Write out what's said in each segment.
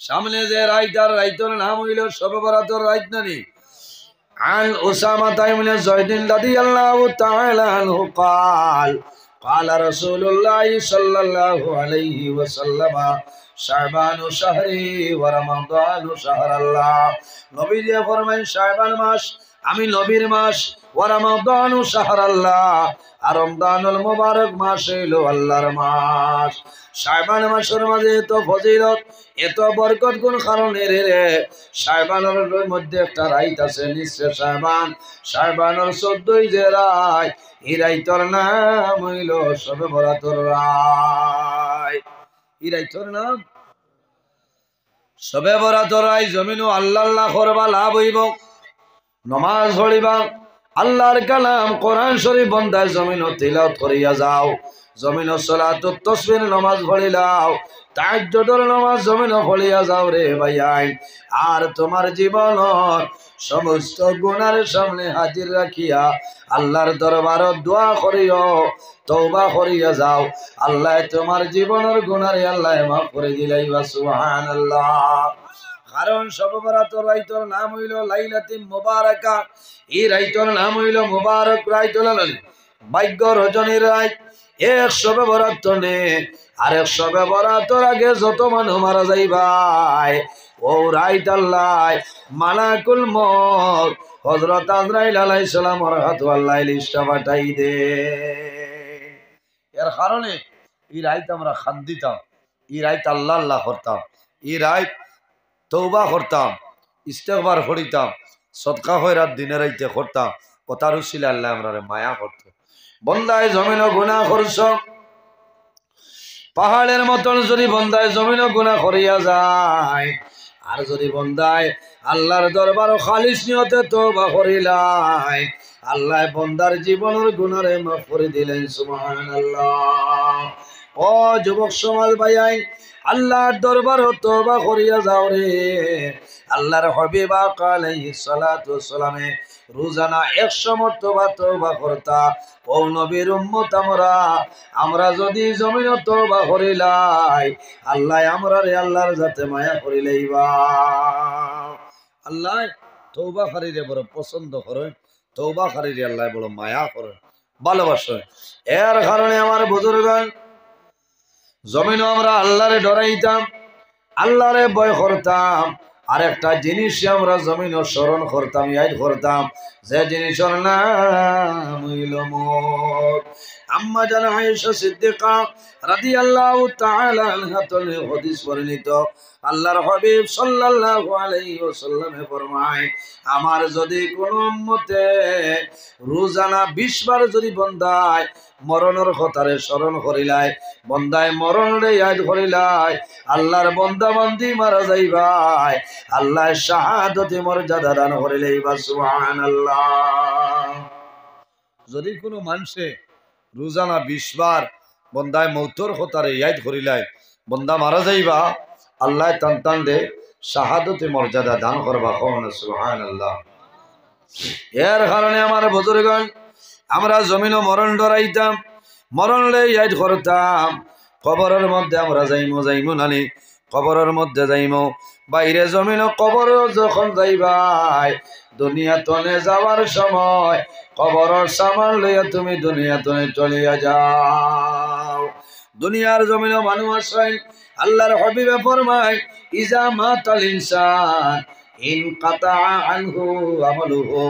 সামনে যে রাইত আর রাইতের নাম হইল শবে বরাতের রাইত নানি। عن أسامة بن زيد رضي الله تعالى عنه قال قال رسول الله صلى الله عليه وسلم شعبان شهري ورمضان شهر الله নবী যে ফরমান শাবান মাস আমি নবীর মাস ওয়া রমাদান শাহর আল্লাহ আর রমজানুল মুবারক মাস হইল আল্লাহর মাস। শাবান মাসের মাঝে এত ফজিলত এত বরকত কোন কারণে রে? শাবানের মধ্যে একটা রাত আছে নিঃশ্বে শাবান, শাবানের 14 যে রাত, এই রাতের নাম হইল শবে বরাতের রাত। এই রাতের নাম শবে বরাতের রাত। জমিনও আল্লাহ আল্লাহ করবা লাভ হইব, নমাজ পড়িবা, আল্লাহর কালাম কোরআন শরীফ বন্দায় জমিনও তিলাওয়াত করিয়া যাও, জমিনও সালাতুত তাসবিহ নামাজ পড়িলাও, তাহাজ্জুদের নামাজ জমিনও পড়িয়া যাও রে ভাইয়াই। আর তোমার জীবনের সমস্ত গুনার সামনে হাজির রাখিয়া আল্লাহর দরবারত দোয়া করিও, তওবা করিয়া যাও, আল্লাহ তোমার জীবনের গুনারে আল্লাহ মাফ করে দিলাইবা। সুবহানাল্লাহ। কারণ শবে বরাতের রাইতের নাম হইল লাইলাতুল মুবারাকা। এই রাইতের নাম হইল মুবারক রাইত, ভাগ্য রজনীর রাত। এক শবে বরাত নে আর এক শবে বরাতের আগে যত মানুষ মারা যাইবাই ও রাইত আল্লাহ মালাকুল মউত হযরত আজরাইল আলাইহিস সালামের হাতে আল্লাহ লিস্ট পাঠাই দে। এর কারণে এই রাত আমরা খান্দিতাম, এই রাত আল্লাহ আল্লাহ করতাম, এই রাত তওবা করতাম, ইস্তেগফার করিতাম, সদকা খয়রাত দিনে রাইতে করতাম। কথার উসিলা আল্লাহ আমরারে মায়া করত। বন্দায় জমিনও গুনাহ করছ, পাহাড়ের মতন যদি বন্দায় জমিনও গুনাহ করিয়া যায়, আর যদি বন্দায় আল্লাহর দরবার খালিস নিয়তে তওবা করিলাই, আল্লাহ বন্দার জীবনের গুনারে মাফ করে দিলেন। সুবহানাল্লাহ। ও যুবক সমাজ ভাইয়াই, আল্লাহর দরবার তওবা করিয়া যাও রে। আল্লাহর হাবিব আলাইহিস সালাতু ওয়াস সালামে রোজানা 100 মর্তবা তওবা করতা। ও নবীর উম্মত আমরা যদি জমিন তওবা করিলাই, আল্লাহ আমরারে আল্লাহর জাতে মায়া করিলাইবা। আল্লাহ তওবাকারীরে বড় পছন্দ করেন, তওবাকারীরে আল্লাহ বড় মায়া করেন, ভালোবাসেন। এর কারণে আমার বুজুর্গান জমিনও আমরা আল্লাহরে ডরাইতাম, আল্লাহরে ভয় করতাম। আর একটা জিনিস আমরা জমিনও স্মরণ করতাম, ইয়াদ করতাম, যে জিনিসের নাম হইল মউত। আম্মা জান আয়েশা সিদ্দিকা রাদিয়াল্লাহু তাআলা আনহা থেকে হাদিস বর্ণিত, আল্লাহর হাবিব সাল্লাল্লাহু আলাইহি ওয়াসাল্লামে ফরমায়, আমার যদি কোন উম্মতে রোজানা 20 বার যদি বন্দায় মরণের কথারে স্মরণ করিলাই, বন্দায় মরণরে ইয়াদ করিলাই, আল্লাহর বন্দা বান্দি মারা যাইবাই, আল্লাহ শাহাদতে মর্যাদা দান করিলাইবা। সুবহানাল্লাহ। যদি কোনো মানুষে রোজানা 20 বার বন্দায় মৌতর কথারে ইয়াদ করিলাই, বন্দা মারা যাইবা, আল্লাহ টান টান দে শাহাদতে মর্যাদা দান করবা। সুবহানাল্লাহ। এর কারণে আমার বুজুর্গণ আমরা জমিনও মরণ ডরাইতাম, মরণলে ইয়াদ করতাম। কবরের মধ্যে আমরা যাইমো নানি, কবরের মধ্যে যাইমো, বাইরে জমিনও কবর যখন যাইবাই, দুনিয়া তনে যাওয়ার সময় কবরের সামান লইয়া তুমি দুনিয়া তনে চলিয়া যাও। দুনিয়ার জমিনও মানুষ আসেন, আল্লাহর হাবিবে ফরমায়, ইজা মাতাল ইনসান ইনকাতা আনহু আমালুহু।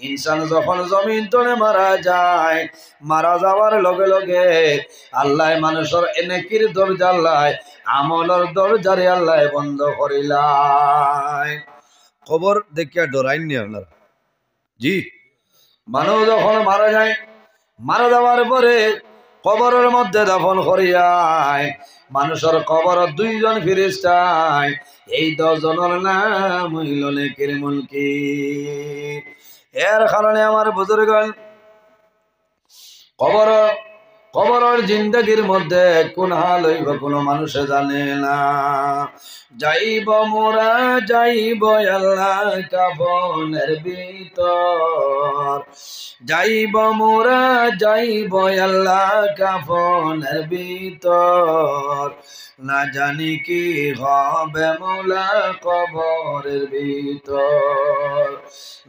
ইনসান যখন জমিন তনে মারা যায়, মারা যাওয়ার লগে লগে আল্লাহ মানুষের নেকির দরজা আল্লাহ আমলের দরজারে আল্লাহ বন্ধ করিলাই। কবর দেখিয়া ডরাইন নি আপনারা? জি, মানুষ যখন মারা যায়, মারা যাওয়ার পরে কবরের মধ্যে দাফন করিয়ায়, মানুষের কবর 2 জন ফেরেশতায়, এই 10 জনের নাম হইল নেকির মুনকির। এর কারণে আমার বুজুর্গণ কবর কবরের জিন্দগির মধ্যে কোন হাল হইব কোন মানুষে জানে না। যাইব মোরা যাইব আল্লাহ কাফনের ভিতর, যাইব মোরা যাইব আল্লাহ কাফনের ভিতর, না জানি কি হবে মৌলা কবরের ভিতর,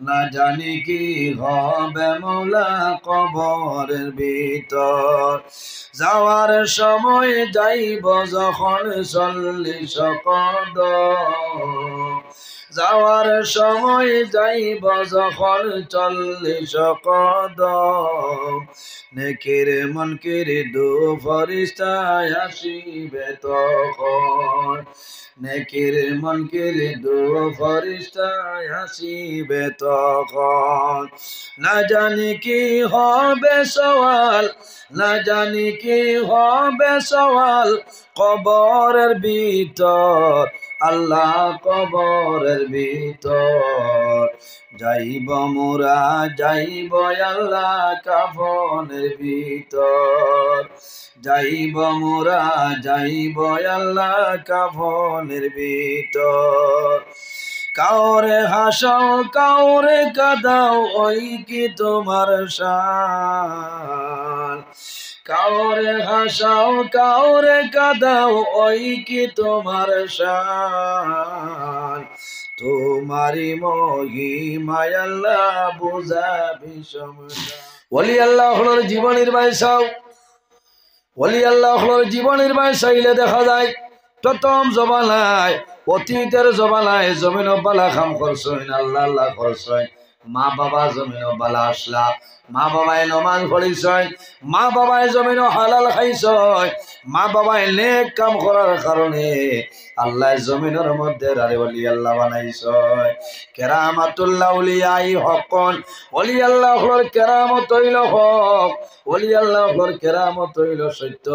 না জানি কি হবে মৌলা কবরের ভিতর। যাওয়ার সময় যাইব যখন 40 কদম, যাওয়ার সময় যাইব যখন 40 কদম, নেকির মুনকির দু ফেরেশতা আসিবে তখন, নেকির মুনকির দু ফেরেশতা আসিবে তখন। না জানি কি হবে সওয়াল, না জানি কি হবে সওয়াল কবরের ভিতর, আল্লাহ কবরের ভিতর। যাইব মোরা যাইব আল্লাহ কাফনের ভিতর, যাইব মোরা যাইব আল্লাহ কাফনের ভিতর। কাউরে হাসাও কাউরে কাঁদাও ওই কি তোমার শান, কাউরে হাসাও কাউরে কাঁদাও ওই কি তোমার শান। তোমারি মহিমায় আল্লাহ বুঝাবি সমস্যা। ওলি আল্লাহ হলোর জীবনের বাইসাও, ওলি আল্লাহ হলোর জীবনের বাইসাইলে দেখা যায় প্রথম জমানায় অতীতের জমানায় জমিন বালা খাম করছেন, আল্লাহ আল্লাহ করছেন। মা বাবা জমিন বালা আসলা, মা বাবায় নমাজ পড়িছেন, মা বাবায় জমিন হালাল খাইছেন, মা বাবায় নেক কাম করার কারণে আল্লাহ জমিনের মধ্যে রারে ওলি আল্লাহ বানাইছেন। কেরামাতুল্লাহ উলিয়াই হকন, ওলি আল্লাহ হলোর কেরামত হইল হক, ওলি আল্লাহ হলোর কেরামত হইল সত্য।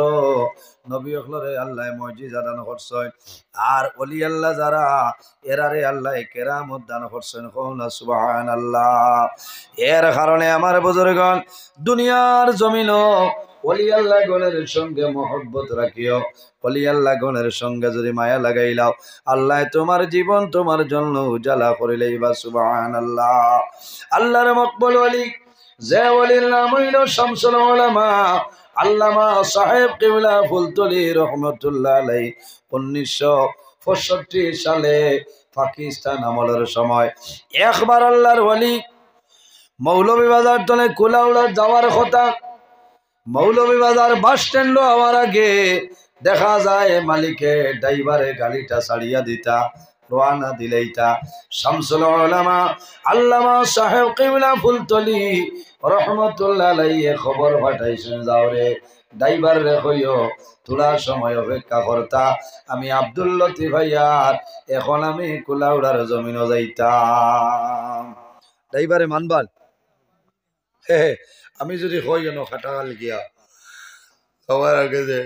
নবী হলরে আল্লাহ মুজিজা দান করছেন, আর ওলি আল্লাহ যারা এরারে আল্লাহ কেরামত দান করছেন। কওনা সুবহানাল্লাহ। এর কারণে আমার বুজুর্গণ দুনিয়ার জমিনও ওলি আল্লাহ গণের সঙ্গে মহব্বত রাখিও, ওলি আল্লাহ গণের সঙ্গে যদি মায়া লাগাইলাও আল্লাহ তোমার জীবন তোমার জন্য উজালা করিলেই বা সুবহানাল্লাহ। আল্লাহর মকবুল ওলি যে ওলির নাম হইল শামসুল উলামা আল্লামা সাহেব কিবলা ফুলতলি রহমতুল্লাহ আলাইহি। 1965 সালে পাকিস্তান আমলের সময় একবার আল্লাহর ওলি মৌলভীবাজার তলে কুলাউড়া যাওয়ার কথা, মৌলভীবাজার বাস স্ট্যান্ড হওয়ার আগে দেখা যায় মালিকে ড্রাইভারে গাড়িটা ছাড়িয়া দিতা, রওনা দিলেইতা। শামসুল উলামা আল্লামা সাহেব কিবলা ফুলতলি রহমতুল্লাহ আলাইহি খবর পাঠাইছেন, যাও রে ড্রাইভার রে কইও থোড়া সময় অপেক্ষা করতা, আমি আব্দুল লতিফ ভাইয়ার এখন আমি কুলাউড়ার জমিনও যাইতাম। ড্রাইভারে মানবাল আমি যদি হই কেন খাটাল গিয়া সবার আগে যে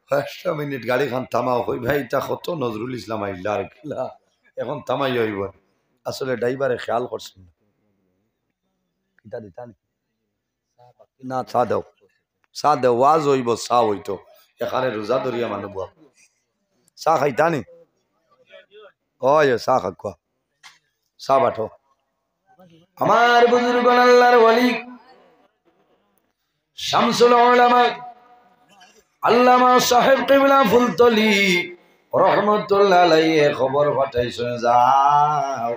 5টা মিনিট গাড়ি খান থামাও হই ভাই তা কত নজরুল ইসলাম আইলা আর কিলা এখন থামাই হইব। আসলে ড্রাইভারে খেয়াল করছেন না, চা দেও চা দেও ওয়াজ হইব, চা হইতো এখানে রোজা ধরিয়া মানুষ চা খাইতানি ওই চা খাকুয়া চা বাঠো। আমার বুজুর্গ আল্লাহর ওলি শামসুল উলামা আল্লামা সাহেব কিবলা ফুলতলি রহমতুল্লাহ আলাইহি খবর পাঠাইছেন, যাও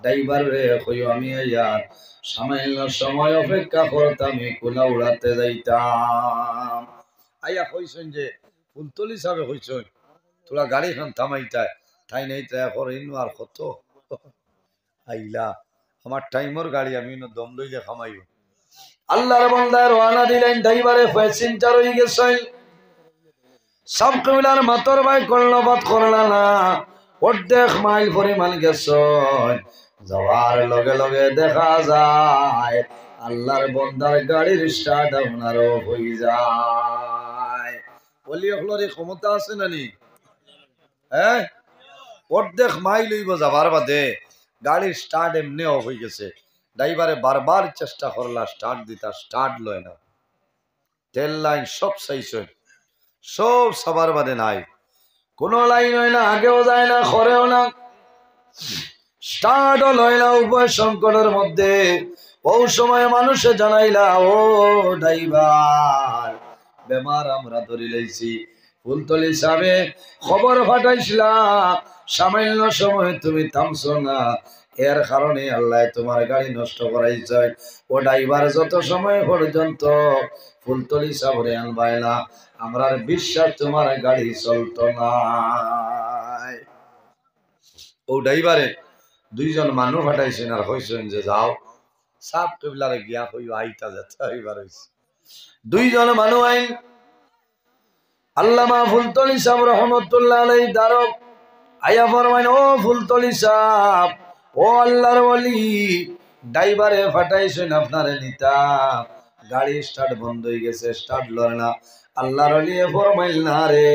ড্রাইভার রে কইও আমি ইয়ার সামান্য সময় অপেক্ষা করতাম, আমি কুলাউড়াতে যাইতাম। আইয়া কইছেন যে ফুলতলি সাহেব কইছেন তোরা গাড়ি খান থামাইতায় তাই নাই তাই এখন আর কত আইলা আমার টাইমর গাড়ি আমি দম লইলে খামাইব। আল্লাহর বান্দার রওনা দিলেন, ড্রাইভারে প্যাসেঞ্জার হয়ে গেছেন। সব কবিলার মাতর ভাই কর্ণপাত করলা না, অর্ধেক মাইল পরিমাণ গেছেন। যাওয়ার লগে লগে দেখা যায় আল্লাহর বান্দার গাড়ির স্টার্ট আপনারও হয়ে যায়। বলি ওগুলোর ক্ষমতা আছে না নি? হ্যাঁ, অর্ধেক মাইল হইব যাবার বাদে গাড়ির স্টার্ট এমনি অফ হয়ে গেছে। ড্রাইভারে বারবার চেষ্টা করলা স্টার্ট দিতা, স্টার্ট লয় না। তেল লাইন সব চাইছে, সব সবার বাদে নাই, কোনো লাইন হয় না, আগেও যায় না, খরেও না, স্টার্টও লয় না, উভয় সংকটের মধ্যে। ও সময় মানুষে জানাইলা, ও ড্রাইভার বেমার আমরা ধরি লাইছি। ফুলতলি সাবে খবর ফাটাইছিলা, সামান্য সময় তুমি থামছো না, এর কারণে আল্লাহ তোমার গাড়ি নষ্ট করাইছে। ও ড্রাইভার যত সময় পর্যন্ত ফুলতলি সাবরে আনবাই না, আমরা বিশ্বাস তোমার গাড়ি চলতো না। ও ড্রাইভারে দুইজন মানুষ ফাটাইছেন আর কইছেন যে যাও সাপ কেবলারে গিয়া কই আইতা যাচ্ছে হইবার হইছে। দুইজন মানুষ আইন আল্লামা ফুলতলি সাহেব রহমতুল্লাহ আলাইহি দারব আয়া ফরমাইন, ও ফুলতলি সাহেব, ও আল্লাহর ওলি, ড্রাইভারে ফাটাইছেন আপনারে নিতা, গাড়ি স্টার্ট বন্ধ হয়ে গেছে, স্টার্ট লয় না। আল্লাহর ওলি ফরমাইল, না রে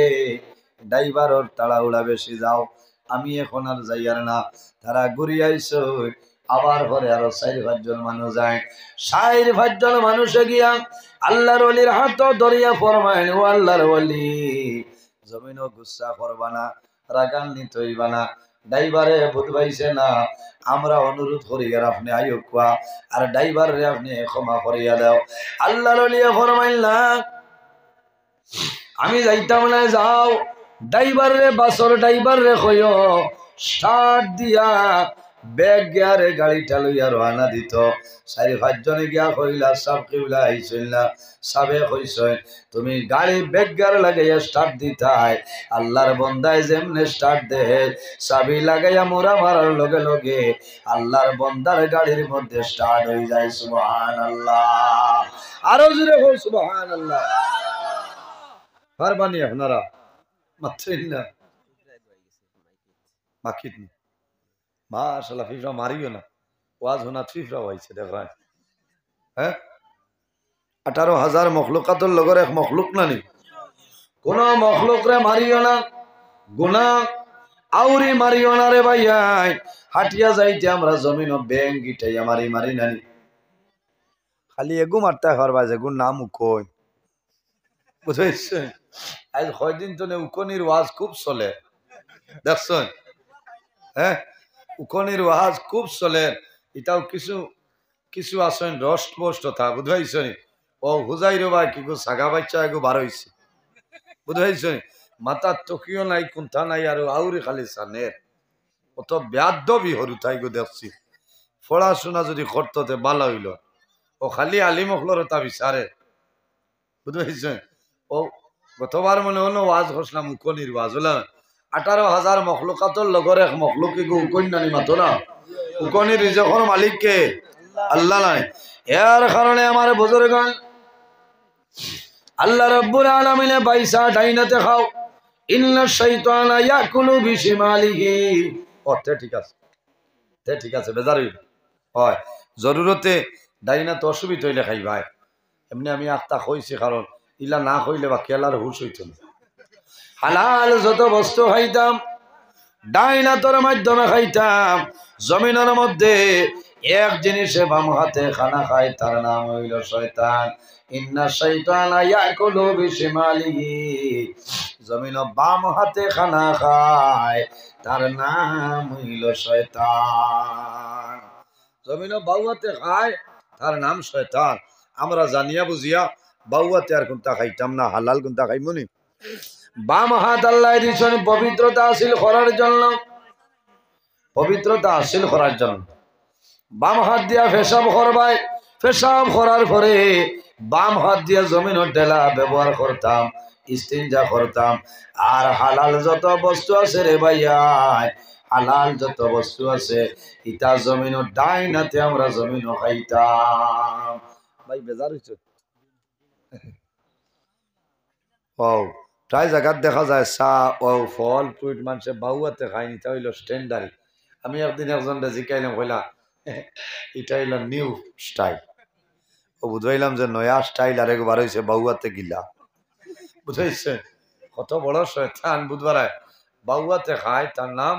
ড্রাইভারর তাড়াহুড়া বেশি, যাও আমি এখন আর যাইয়ার না। তারা ঘুরি আইসো, আবার পরে আরো 4-5 জন মানুষ যায়। 4-5 জন মানুষে গিয়া আল্লাহর ওলির হাত ধরিয়া ফরমাইল, ও আল্লাহর ওলি, জমিনও গুসা করবা না, রাগান্বিত হইবা না, ড্রাইভারে বুঝবাইছে না, আমরা অনুরোধ করি আর আপনি আইও কোয়া, আর ড্রাইভারে আপনি ক্ষমা করিয়া দাও। আল্লাহর ওলি ফরমাইল, না আমি যাইতাম না, যাও ড্রাইভার রে, বাসর ড্রাইভার রে কইও স্টার্ট দিয়া ব্যাগ গিয়ারে গাড়িটা লইয়া রওনা দিত। 4-5 জনে গিয়া কইলা, সব কিবলা আইছিল না, সবে কইছেন তুমি গাড়ি ব্যাগ গিয়ার লাগাইয়া স্টার্ট দিতাই, আল্লাহর বন্দায় যেমনে স্টার্ট দেহে চাবি লাগাইয়া মোরা মারার লগে লগে আল্লাহর বন্দার গাড়ির মধ্যে স্টার্ট হয়ে যায়। সুবহানাল্লাহ, আরো জোরে হোক সুবহানাল্লাহ। পারবানি আপনারা মাত্রেন না মাকিত না, মাশাআল্লাহ ফিফরা মারিও না, ওয়াজ হোনা ফিফরা হইছে দেখেন। হ্যাঁ 18,000 মখলুকাতের লগর এক মখলুক নানি, কোন মখলুক রে মারিও না, গুনাহ আউরি মারিও না রে ভাইয়াই। হাটিয়া যাইতে আমরা জমিন ব্যাং গিটাই আমারই মারি নানি, খালি এগু মারতে পারবা যে গুণ নাম কই বুঝাইছে। আজ কয়দিন তো উকনির ওয়াজ খুব চলে দেখছেন, হ্যাঁ উকনির ওয়াজ খুব চলে। এটাও কিছু কিছু আছেন রষ্ট পোষ্ট থা বুঝাইছে, ও হুজাইর ভাই কি গো সাগা বাচ্চা এগো বার হইছে বুঝাইছে, মাথার তকিও নাই কুন্থা নাই, আর আউরি খালি সানের অত ব্যাধবি হরু তাই গো দেখছি। পড়াশোনা যদি করতে ভালো হইল, ও খালি আলিমখলর তা বিচারে বুঝাইছে। ও গতবার মনে হলো ওয়াজ করছিলাম উকনির ওয়াজ হলাম, 18,000 মখলুকাতর লগর এক মখলুক উকন্যানি মাতো না, উকনির রিজকের মালিক কে? আল্লাহ নাই। এর কারণে আমার বুজুর্গণ আল্লাহ রাব্বুল আলামিনে পয়সা ডাইনাতে খাও, ইন্না শাইতানা ইয়াকুলু বিশিমালিহি। ওতে ঠিক আছে, তে ঠিক আছে, বেজারই হয় জরুরতে ডাইনা তো অসুবিধা হইলে খাই ভাই, এমনি আমি আত্মা কইছি কারণ ইলা না কইলে বা কেলার হুশ হইত না। হালাল যত বস্তু খাইতাম ডাইনাতর মাধ্যমে খাইতাম। জমিনের মধ্যে এক জিনিসে বাম হাতে খানা খায়, তার নাম হইল শয়তান। ইন্না শাইতানা ইয়াকুলু বিশিমালিহি, জমিন বাম হাতে খানা খায়, তার নাম হইল শয়তান। জমিন বাউ হাতে খায়, তার নাম শয়তান। আমরা জানিয়া বুঝিয়া বাউ হাতে আর কোনটা খাইতাম না, হালাল কোনটা খাইমনি। বাম হাত আল্লাহ দিয়েছেন পবিত্রতা হাসিল করার জন্য, পবিত্রতা হাসিল করার জন্য। বাম হাত দিয়া পেশাব করবাই, পেশাব করার পরে বাম হাত দিয়া জমিনের ঢেলা ব্যবহার করতাম, ইস্তিনজা করতাম। আর হালাল যত বস্তু আছে রে ভাইয়া, হালাল যত বস্তু আছে ইটা জমিনের ডাইনাতে আমরা জমিনও খাইতাম। ভাই বেজার হইছে ও প্রায় জায়গাত দেখা যায় চা ও ফল ফ্রুট মানুষের বাউয়াতে খায়নি, তা হইল স্ট্যান্ডার্ড। আমি একদিন একজন জিকাইলাম, কইলা এটা হইল নিউ স্টাইল। ও বুঝাইলাম যে নয়া স্টাইল আর একবার হয়েছে বাউয়াতে গিলা, বুঝাইছে কত বড় শয়তান। বুধবার বাউয়াতে খায়, তার নাম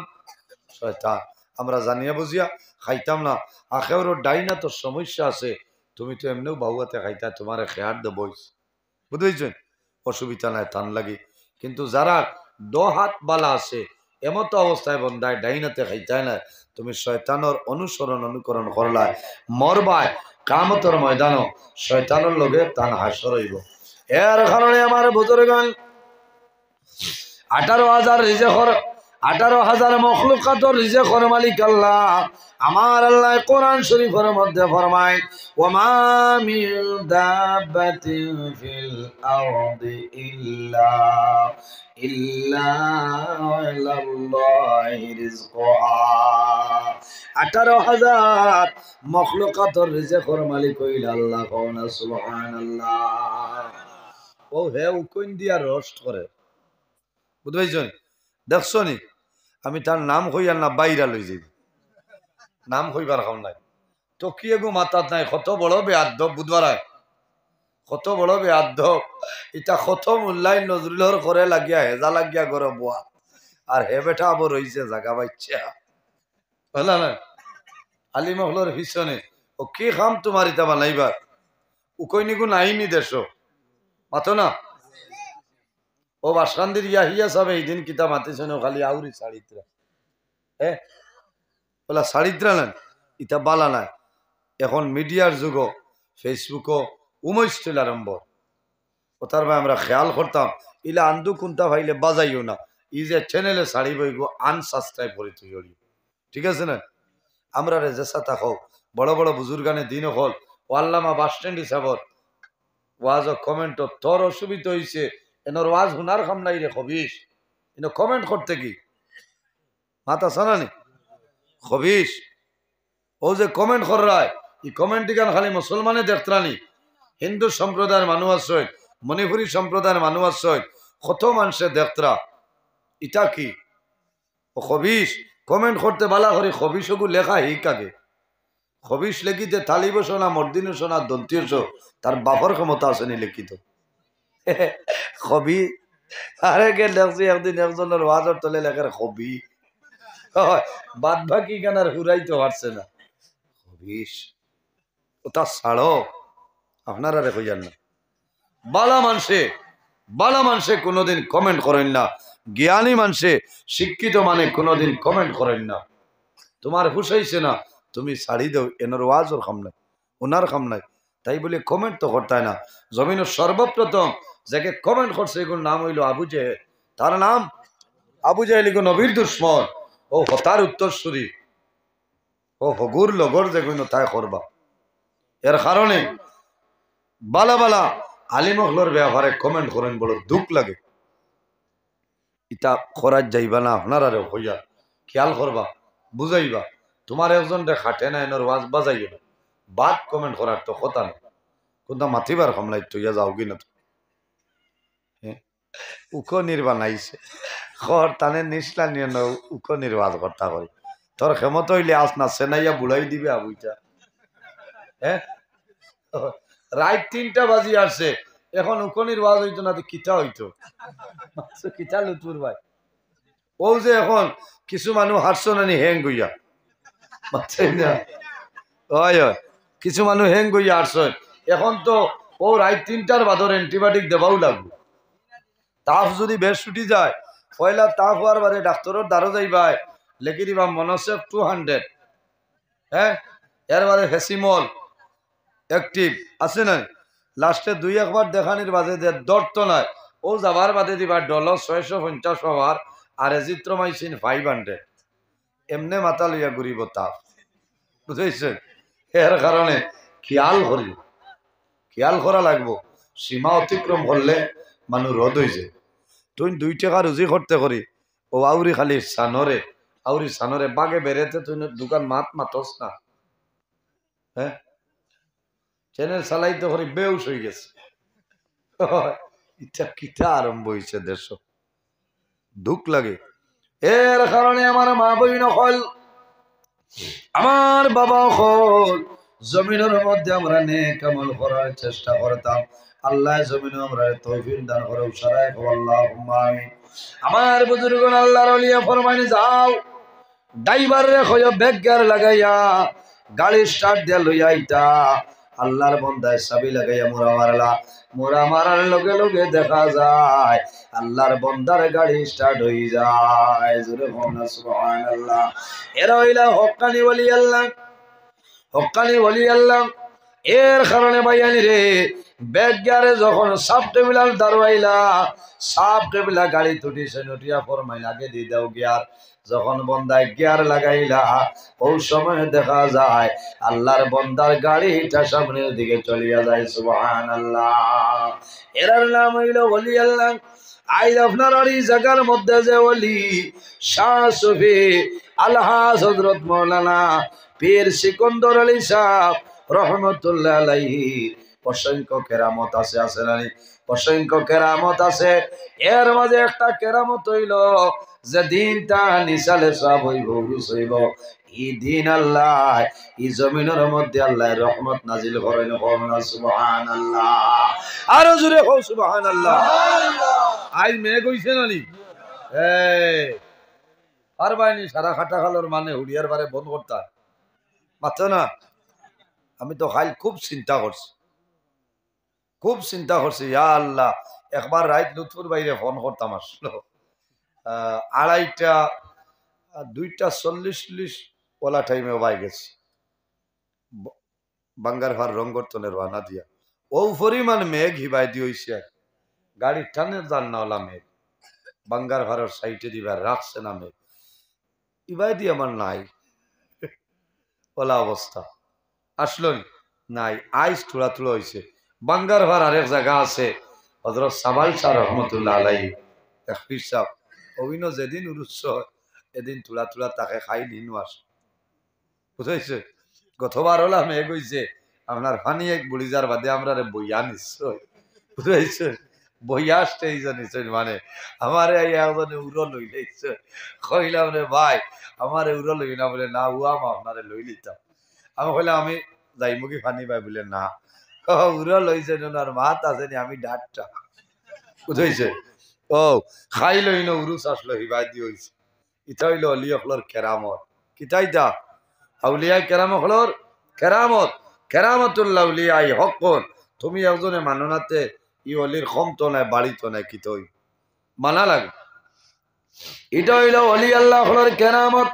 শয়তান। আমরা জানিয়া বুঝিয়া খাইতাম না। আখের ডাইনা তোর সমস্যা আছে, তুমি তো এমনিও বাউয়াতে খাইতা, তোমার খেয়ার দেবইস বুঝেছেন? অসুবিধা নাই টান লাগে, কিন্তু যারা হাত বালা আছে এমতো অবস্থায় বন্ধায় ডাইনাতে খাইতায় না, তুমি শয়তানোর অনুকরণ করলায় মরবায় কামতর ময়দানও শয়তানোর লগে টান হাসর হইব। এর কারণে আমার বুজুর্গগণ 18,000 রিজেকর 18,000 মখলুকাতর রিজেকর মালিক আল্লাহ। আমার আল্লাহ কোরআন শরীফের মধ্যে ফরমায়, ওয়ামা মিন দাব্বাতিন ফিল আরদি ইল্লা আলাল্লাহি রিজকুহা। 18,000 মখলুকাতর রিজেকর মালিক হইল আল্লাহ। কোনা সুবহানাল্লাহ। ও হে উকইন দিয়া রোস্ট করে, বুঝবেন? দেখছো নি আমি তার নাম কইয়ার না বাইরা লই যাই, নাম কইবার খাম নাই তো কি এগো মাতাত নাই। কত বড় বেআদ্দ বুধবার, কত বড় বেআদ্দ। ইটা কত মূল্যায় নজরুলর করে লাগিয়া হেজা লাগিয়া গড় বুয়া, আর হে বেটা আবার রইছে জাগা পাইছে বলা না আলী মহলর পিছনে। ও কি খাম তোমার ইটা বানাইবার? উকইনিগু নাইনি দেশ মাতো না। ও বাসকান্দির ইয়াহিয়া সাহেব এই দিন কিতা মাতিছেন খালি আউরি শাড়িত্রা, হ্যাঁ বলা শাড়িত্রা নেন ইটা বালা নাই। এখন মিডিয়ার যুগ, ফেসবুকও উমৈস্টিল আরম্ভ ওতার ভাই আমরা খেয়াল করতাম ইলা আন্দু কুন্তা ভাইলে বাজাইও না, ই যে চ্যানেলে শাড়ি বইব আনসাবস্ক্রাইব করে তুই, ঠিক আছে না? আমরা রে জেসা থাকো বড় বড় বুজুর্গানে দিন হল ও আল্লামা বাস স্ট্যান্ড হিসাবত ওয়াজ কমেন্ট তোর অসুবিধা হয়েছে এনর ওয়াজ হুনার খাম নাই রে খবিস, এন কমেন্ট করতে কি মাতা সানানি খবিস। ও যে কমেন্ট কর রায় এই কমেন্ট গান খালি মুসলমানে দেখতরানি, হিন্দু সম্প্রদায়ের মানুষ আছে, মণিপুরী সম্প্রদায়ের মানুষ আছে, কত মানুষে দেখতরা। ইটা কি ও খবিস কমেন্ট করতে বালা করে খবিস ওগু লেখা হিক আগে খবিস লেখিতে থালি বসো না মর্দিন বসো না দন্তীয় তার বাপর ক্ষমতা আসেনি লিখিত খবি। আরে কে দেখছি একদিন একজনের ওয়াজর তলে লেখার খবি, বাদ বাকি গানার হুরাইতে পারছে না খবিস। ওটা ছাড়ো আপনারা রেখে যান না। বালা মানুষে কোনোদিন কমেন্ট করেন না, জ্ঞানী মানুষে শিক্ষিত মানে কোনোদিন কমেন্ট করেন না। তোমার হুসাইছে না তুমি ছাড়ি দাও, এনার ওয়াজর খাম নাই ওনার খাম নাই, তাই বলে কমেন্ট তো করতায় না। জমিনের সর্বপ্রথম যাকে কমেন্ট করছে এগুলোর নাম হইল আবু জেহেল। তার নাম আবু জেহেল, এগুলো নবীর দুশ্মন। ও হতার উত্তরসূরি, ও হগুর লগর যেগুলো তাই করবা। এর কারণে বালা বালা আলিমহলর ব্যবহারে কমেন্ট করেন বড় দুঃখ লাগে। ইটা খরাজ যাইবা না আপনারা হইয়া খেয়াল করবা বুঝাইবা। তোমার একজন খাটে না এনার ওয়াজ বাজাইও না, বাদ কমেন্ট করার তো কথা না, কোনটা মাতিবার কমলাই তুইয়া যাও কি না উখ নির্বাণাইছে খর টানে নিসলা নিয়ে উখ নির্বাচ কর্তা করি তোর ক্ষমত হইলে আস না সেনাইয়া বুড়াই দিবে আবুইটা। হ্যাঁ রাত 3টা বাজি আসছে এখন উখ নির্বাচ হইতো না, কিতা হইতো কিতা লুতুর ভাই। ও যে এখন কিছু মানুষ হারছ নানি হ্যাং গইয়া কিছু মানুষ হ্যাং গইয়া আসছ এখন তো ও রাত 3টার বাদর অ্যান্টিবায়োটিক দেবাও লাগবে। তাপ যদি বেশ ছুটি যায় পয়লা তাপ হওয়ার বাদে ডাক্তারের দ্বারো যাইবাই লেখি দিবা মনোসেফ 200, হ্যাঁ এর বাদে হেসিমল অ্যাক্টিভ আছে না, লাস্টে 2-1 দেখানির বাদে দর্ত নয় ও যাবার বাদে দিবা ডল 650 হওয়ার আর এজিথ্রোমাইসিন 500, এমনে মাথা লইয়া ঘুরিব তাপ, বুঝেছেন? এর কারণে খেয়াল করা লাগবো। সীমা অতিক্রম করলে মানুষ রদ হয়ে যায়। তুই 2 টাকা রুজি করতে করি ও আউরি খালি সানরে বাগে বেড়েতে তুই দোকান মাতস না, হ্যাঁ চ্যানেল চালাইতে করি বেউস হয়ে গেছে। ইটা কিটা আরম্ভ হয়েছে দেশ, দুঃখ লাগে। এর কারণে আমার মা বইন হল আমার বাবা হল জমিনের মধ্যে আমরা নেক আমল করার চেষ্টা করতাম। আল্লাহ জমিনে আমরা তৌফিক দান করে উসারায় আল্লাহুম্মা আমিন। আমার বুজুর্গগণ আল্লাহর ওলিয়া ফরমানি যাও ড্রাইভার রে কইও ব্যাগগার লাগাইয়া গাড়ি স্টার্ট দিয়া লইয়া আইতা আল্লাহর বান্দায় চাবি লাগাইয়া মোরা মারলা মোরা মারার লগে লগে দেখা যায় আল্লাহর বন্দার গাড়ি স্টার্ট হয়ে যায়। জোরে বলুন সুবহানাল্লাহ। এরা হইলা হক্কানি ওলি আল্লাহ, হক্কানি ওলি আল্লাহ। এর কারণে ভাইয়ানি রে বেগারে যখন সাব টেবিলার দাঁড়াইলা, সাব টেবিলা গাড়ি তুটিছে নটিয়া ফরমাইল আগে দিয়ে দাও গিয়ার। যখন বন্দায় গিয়ার লাগাইলা ওই সময় দেখা যায় আল্লাহর বন্দার গাড়িটা সামনের দিকে চলিয়া যায়। সুবহানাল্লাহ। এরার নাম হইল ওলি আল্লাহ। আজ আপনার এই জায়গার মধ্যে যে ওলি শাহ সুফি আলহাজ হযরত মাওলানা পীর সিকন্দর আলী সাহেব রহমতুল্লাহ আলাইহি অসংখ্য কেরামত আছে, আছে না? অসংখ্য কেরামত আছে। এর মাঝে একটা কেরামত হইল যে দিনটা নিসালে সব হইব উরুস হইব, এই দিন আল্লাহ এই জমিনের মধ্যে আল্লাহ রহমত নাজিল করেন। সুবহানাল্লাহ। আরো জোরে হও সুবহানাল্লাহ। আজ মেঘ হইছে না নি? আর বাইনি সারা খাটা খালোর মানে হুড়িয়ার বারে বন্ধ করতা মাত্র না। আমি তো খাইল খুব চিন্তা করছি, খুব চিন্তা করছি। ইয়া আল্লাহ, একবার রাইত লুৎফুর বাইরে ফোন করতাম, আসলো 2:40 ওলা টাইমে বাই গেছি বাঙ্গার ভার রঙ্গরতনের রানা দিয়া। ও পরিমাণ মেঘ হিবাই দিয়ে হইছে, গাড়ির টানের দান না ওলা মেঘ বাঙ্গার ভারের সাইটে দিবার রাখছে না মেঘ ইবাই দিয়ে আমার নাই ওলা অবস্থা। আসলো নাই, আইস থোড়া থোড়া হয়েছে। বাঙ্গার ভার আরেক জায়গা আছে হযরত সাবাল শাহ রহমতুল্লাহ আলাইহি পীর সাহেব অভিন যেদিন উরুস এদিন থোড়া থোড়া তাকে খাই নিনু আস বুঝাইছে। গতবার হলা মেঘ হইছে আপনার ফানি এক বুড়িজার বাদে আমরা বইয়া নিশ্চয় বুঝাইছে, বইয়া আসতে নিশ্চয় মানে আমার একজনে উড়ো লই লাইছে। কইলাম রে ভাই আমার উড়ো লই না, বলে না উয়াম আপনারে লই লিতাম। আমি কইলাম আমি যাইমুখী ফানি পাই, বলে না উড়ো লইছে আর মাত আছে নি আমি ডাটটা বুঝাইছে। ও খাই লই না উরুস আসলো হিবাই দিয়ে হইছে। ইটা হইল অলি অকলর কেরামত। কিতাইতা আউলিয়া কেরাম অকলর কেরামত। কেরামতুল্লাহ উলিয়াই হকন। তুমি একজনে মাননাতে ই অলির কম তো নাই বাড়ি তো নাই, কি তৈ মানা লাগে। এটা হইল অলি আল্লাহ অকলর কেরামত।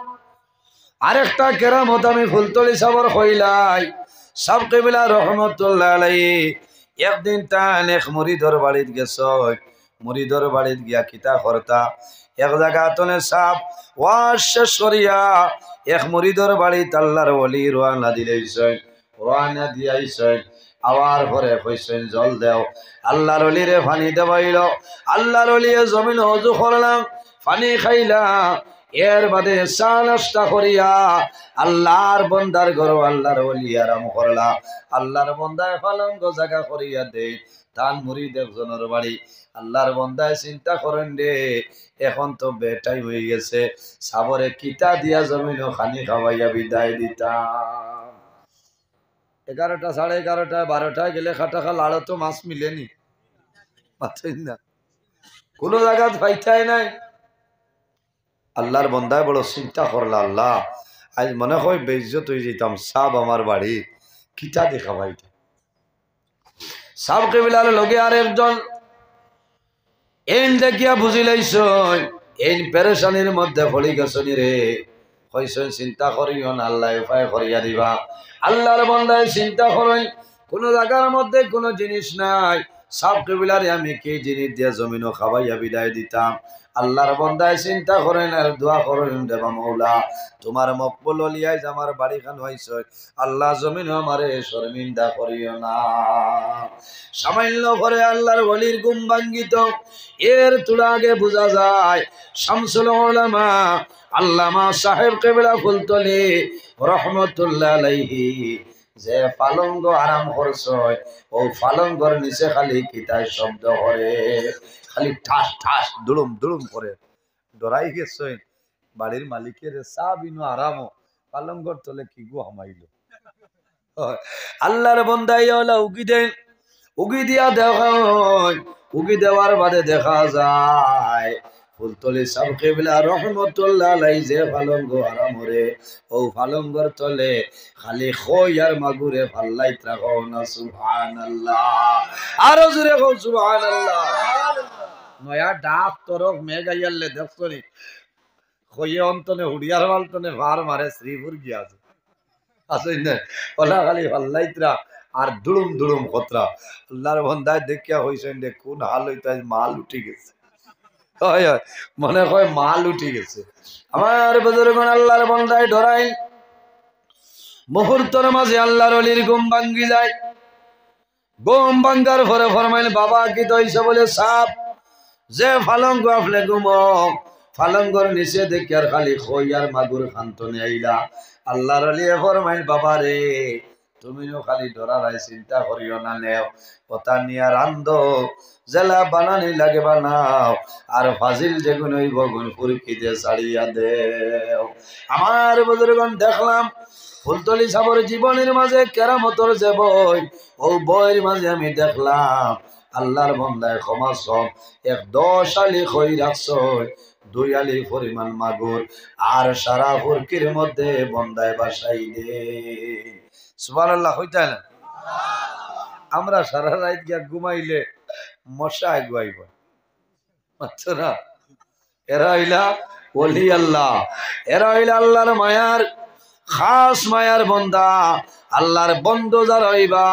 আরেকটা কেরামত আমি ফুলতলি সাবর কইলাই সাব কেবিলা রহমতুল্লাহ আলাইহি একদিন তান এক মুরিদর বাড়িত গেছ। মুরিদর বাড়িত গিয়া কিতা করতা এক জায়গা তনে সাপ ওয়াজ শেষ করিয়া এক মুরিদর বাড়িত আল্লাহর ওলি রওনা দিলেইছেন। রওনা দিয়াইছেন আওয়ার পরে কইছেন জল দেও। আল্লাহর ওলিরে পানি দেবাইল। আল্লাহর ওলিয়ে জমিন ওযু করলাম, পানি খাইলা। এর বাদে চা নাস্তা করিয়া আল্লাহর বন্দার ঘর আল্লাহর ওলি আরাম করলা। আল্লাহর বন্দায় পালঙ্গ জায়গা করিয়া দে তান মুরিদ একজনের বাড়ি। আল্লাহর বন্দায় চিন্তা করেন রে এখন তো বেটাই হয়ে গেছে, সাবরে কিতা দিয়া জমিন খানি খাওয়াইয়া বিদায় দিতাম। 11টা 11:30 12টায় গেলে খাটা খাল আড়ো তো মাছ মিলেনি, পাচ্ছেন না, কোন জায়গা পাইতাই নাই। আল্লাহর বন্দায় বড় চিন্তা করলা, আল্লাহ আজ মনে হয় বেইজ্জত হয়ে যেতাম, সাব আমার বাড়ি কিতা দেখা পাইত। সাব কেবিলার লগে আর একজন এন দেখিয়া বুঝিলাইছ এই পেরেশানির মধ্যে পড়ি গেছনি রে। কইছেন চিন্তা করিও না, আল্লাহ উপায় করিয়া দিবা। আল্লাহর বন্দায় চিন্তা করেন কোন জায়গার মধ্যে কোন জিনিস নাই, সাব কেবিলারে আমি কি জিনিস দিয়া জমিনও খাওয়াইয়া বিদায় দিতাম। আল্লাহর বন্দায় চিন্তা করেন আর দোয়া করেন দেবা মৌলা তোমার মকবুল লিয়াই আমার বাড়ি খান হইছে, আল্লাহ জমিন আমারে শর্মিন্দা করিও না। সামান্য করে আল্লাহর ওলির ঘুম ভাঙ্গিত। এর তুলা আগে বোঝা যায় শামসুল উলামা আল্লামা সাহেব কেবলা ফুলতলি রহমতুল্লাহ আলাইহি যে পালঙ্গ আরাম করছে ও পালঙ্গর নিচে খালি কিতায় শব্দ করে, খালি ঠাস ঠাস দুলুম দুলুম করে ডরাই গেছে। বাড়ির মালিকের চা বিনু আরাম পালঙ্গর তলে কি গো হামাইল। আল্লাহর বন্দাই উগি দেন, উগি দিয়া দেখা, উগি দেওয়ার বাদে দেখা যায় ফুলতলি সাহেব কিবলা রহমতুল্লাহ আলাইহি যে পালঙ্গ আরামরে ও পালঙ্গর তলে খালি খই আর মাগুরে ফাল্লাইত রাখো না সুবহানাল্লাহ আরো জোরে কও সুবহানাল্লাহ নয়া ডাক তরক মেগাইয়ালে দেখছনি খইয়ে অন্তনে হুড়িয়ার মালতনে ভার মারে শ্রীপুর গিয়া আছে আসই না ওলা খালি ফাল্লাইতরা আর দুড়ুম দুড়ুম কতরা আল্লাহর বান্দায় দেখিয়া হইছেন যে কোন হাল হইতা মাল উঠি গেছে হয় হয় মনে হয় মাল উঠি গেছে আমার বুজুর্গগণ আল্লাহর বান্দায় ধরাই মুহূর্তের মাঝে আল্লাহর ওলির ঘুম ভাঙ্গি যায় ঘুম ভাঙ্গার পরে ফরমাইল বাবা কি দইছে বলে সাপ যে ফালঙ্গ আপনি ঘুমো ফালঙ্গর নিচে দেখি আর খালি খই আর মাগুর খান্তনে আইলা আল্লাহর ওলি ফরমাইল বাবা রে তুমিও খালি ডরারাই চিন্তা করিও না নেও কথা নিয়া রান্ধ জেলা বানানি লাগে বানাও আর ফাজিল যেগুন ওই বগুন ফুরকিতে ছাড়িয়া দেও আমার বুজুর্গগণ দেখলাম ফুলতলি সাবর জীবনের মাঝে কেরামতর যে বই ও বইয়ের মাঝে আমি দেখলাম আল্লাহর বান্দায় ক্ষমা সব 10 আলি খই রাখছ 2 আলি পরিমাণ মাগুর আর সারা ফুরকির মধ্যে বন্দায় বাসাই দে সুবহানাল্লাহ হইতা না আমরা সারা রাত গিয়া ঘুমাইলে মশা আগুয়াইব আচ্ছা না এরা হইলা ওলি আল্লাহ এরা হইলা আল্লাহর মায়ার খাস মায়ার বন্দা আল্লাহর বন্ধু যারা হইবা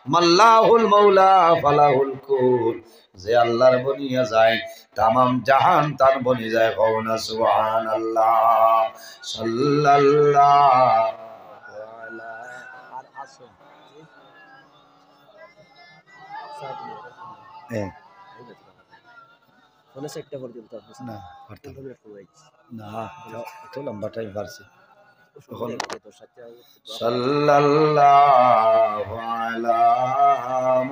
মাল্লাহুল মাওলা ফালাহুল কুল যে আল্লাহর বনিয়া যায় তামাম জাহান তার বনি যায় কও না সুবহানাল্লাহ সাল্লাল্লাহু আর আসুন কোন সেক্টর পর্যন্ত না না তো লম্বা টাইম পারছি সাল্লাল্লাহু আলা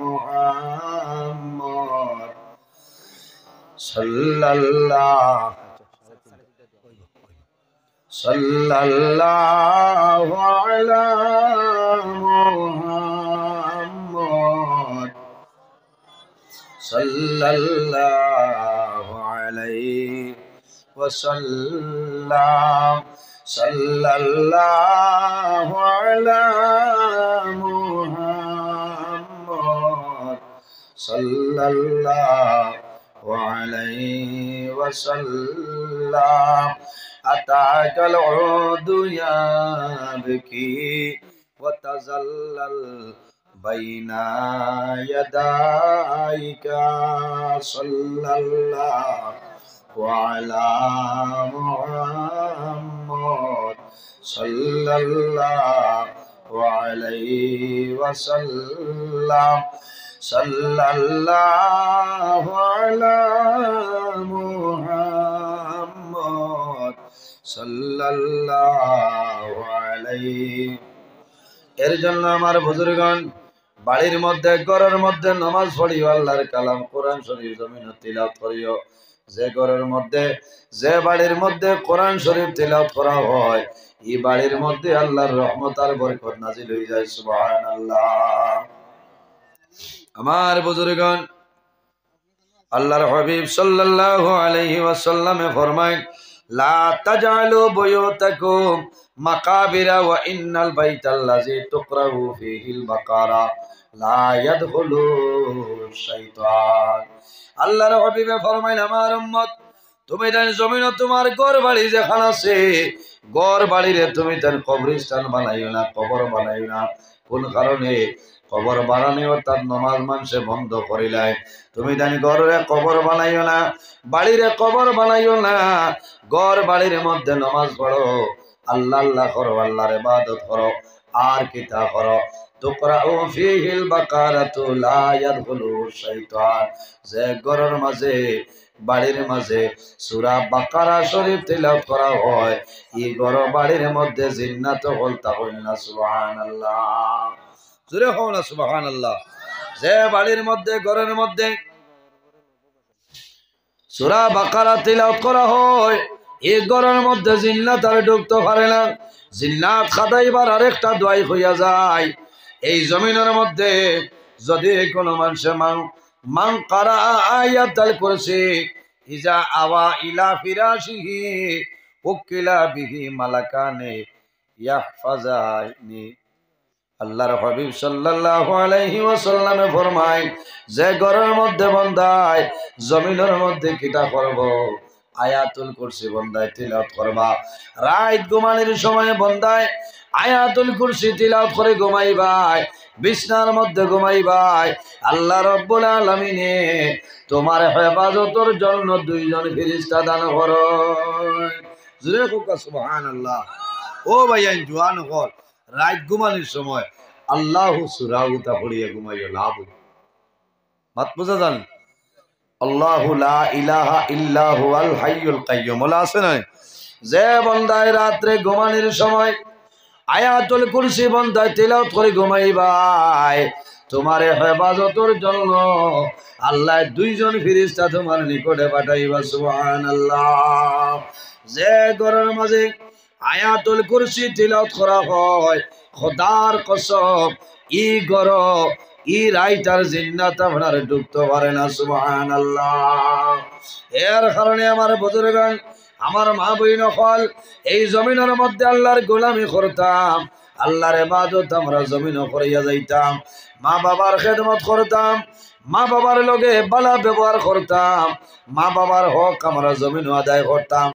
মুহাম্মদ সাল্লাল্লাহু আলা মুহাম্মদ সাল্লাল্লাহু আলাইহি ওয়াসাল্লাম সাল্লাল্লাহু আলা মুহাম্মদ সাল্লাল্লাহু আলাইহি ওয়াসাল্লাম আতাকাল উদু ইয়াবকি ওয়া তাজাল্লাল বাইনা ইয়াদাইকা সাল্লাল্লাহু আলা মুহাম্মদ সাল্লাল্লাহু আলাইহি ওয়াসাল্লাম সাল্লাল্লাহু আলা মুহাম্মদ সাল্লাল্লাহু আলাইহি এর জন্য আমার বুজুর্গগণ বাড়ির মধ্যে ঘরের মধ্যে নামাজ পড়িও আল্লাহর কালাম কোরআন শরীফ জমিন তিলাওয়াত করিও যে ঘরের মধ্যে যে বাড়ির মধ্যে কোরআন শরীফ তিলাওয়াত করা হয় এই বাড়ির মধ্যে আল্লাহর রহমত আর বরকত নাজিল হয়ে যায় সুবহানাল্লাহ আমার বুজুর্গগণ আল্লাহর হাবিব সাল্লাল্লাহু আলাইহি ওয়াসাল্লামে ফরমায় লা তাজআলু বুয়ুতাকুম মাকাবিরা ওয়া ইন্নাল বাইতাল্লাযী তুকরাউ ফীহিল বাকারা লা ইয়াদখুলু শাইতান আল্লাহর হাবিবে ফরমায় আমার উম্মত তুমি তার জমিন তোমার ঘর বাড়ি যেখানে আছে ঘর বাড়িরে তুমি তার কবরস্থান বানাইও না কবর বানাইও না কোন কারণে কবর বানানিও তার নামাজ মানুষে বন্ধ করিলাই তুমি জানি ঘরে কবর বানাইও না বাড়িরে কবর বানাইও না ঘর বাড়ির মধ্যে নামাজ পড়ো আল্লাহ আল্লাহ করো আল্লাহর ইবাদত করো আর কিতা করো তুকরাউ ফীহিল বাকারাতু লা ইয়াদখুলু শাইতান যে ঘরের মাঝে বাড়ির মাঝে সূরা বাকারা শরীফ তিলাওয়াত করা হয় এই ঘর বাড়ির মধ্যে জিন্নাত হলতা হইল না সুবহানাল্লাহ জোরে হও না সুবহানাল্লাহ যে বাড়ির মধ্যে ঘরের মধ্যে সূরা বাকারা তিলাওয়াত করা হয় এই ঘরের মধ্যে জিন্নাত আর ঢুকতে পারে না জিন্নাত খাদাইবার আরেকটা দোয়াই হইয়া যায় এই জমিনের মধ্যে যদি কোনো মানুষ মান কারা আয়াতুল কুরসি ইজা আওয়া ইলা ফিরাশিহি উকিলা বিহি মালাকানে ইয়াহফাজানি। আল্লাহর হাবিব সাল্লাল্লাহু আলাইহি ওয়াসাল্লাম ফরমায় যে ঘরের মধ্যে বান্দায় জমিনের মধ্যে কিতা করব আয়াতুল কুরসি বান্দায় তিলাওয়াত করবা। রাত ঘুমানোর সময় বান্দায় আয়াতুল কুরসি তিলাওয়াত করে ঘুমাইবাই, বিছনার মধ্যে ঘুমাইবাই। আল্লাহ রাব্বুল আলামিনে তোমার হেফাজতের জন্য দুইজন ফেরেশতা দান করেন। জোরে কোকা সুবহানাল্লাহ। ও ভাইয়ান জওয়ান হল রাত ঘুমানোর সময় আল্লাহু সুরাউতা পড়িয়া ঘুমাইও লাভ মাত বুঝা যান। আল্লাহু লা ইলাহা ইল্লা হুয়াল হাইয়ুল কাইয়্যুম বলা আছে না। যে বান্দায় রাতে ঘুমানোর সময় আয়াতুল কুরসি বান্দায় তিলাওয়াত করে ঘুমাইবাই, তোমার হেফাজতের জন্য আল্লাহ দুইজন ফেরেশতা তোমার নিকটে পাঠাইবা। সুবহানাল্লাহ। যে ঘরের মাঝে আয়াতুল কুরসি তিলাওয়াত করা হয়, খোদার কসম ই ঘর ই রাইটার জিন্নাত আপনার ঢুকতে পারে না। সুবহানাল্লাহ। এর কারণে আমার বুজুর্গান, আমার মা বই নকল এই জমিনের মধ্যে আল্লাহর গোলামি করতাম, আল্লাহর ইবাদত আমরা জমিন করিয়া যাইতাম, মা বাবার খেদমত করতাম, মা বাবার লগে ভালো ব্যবহার করতাম, মা বাবার হক আমরা জমিন আদায় করতাম।